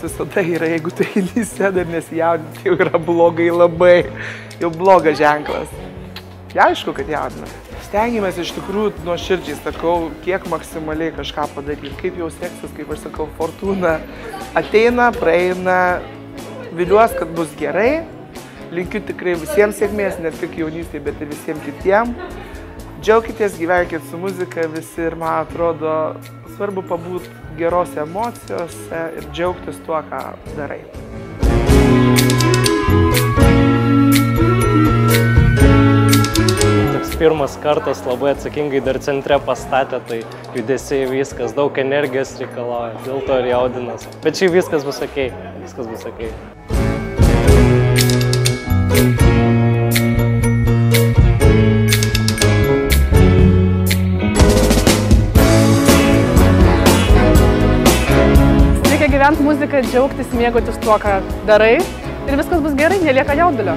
Visada yra, jeigu tu eini į sceną ir nesijaudini, tai jau yra blogai labai, jau blogas ženklas. Ja, aišku, kad jaudina. Stengiamės iš tikrųjų nuoširdžiai, sakau, kiek maksimaliai kažką padaryti, kaip jau seksis, kaip aš sakau, fortūna ateina, praeina, viliuos, kad bus gerai, linkiu tikrai visiems sėkmės, ne tik jaunystėje, bet ir visiems kitiems. Džiaukitės, gyvenkit su muzika visi ir man atrodo svarbu pabūti gerose emocijose ir džiaugtis tuo, ką darai. Toks pirmas kartas labai atsakingai dar centre pastatė, tai judesiai viskas, daug energijos reikalauja, dėl to ir jaudinas. Bet šiaip viskas bus okei, viskas bus okei. Gyventi muziką, džiaugtis, mėgautis tuo, ką darai ir viskas bus gerai, nelieka jaudulio.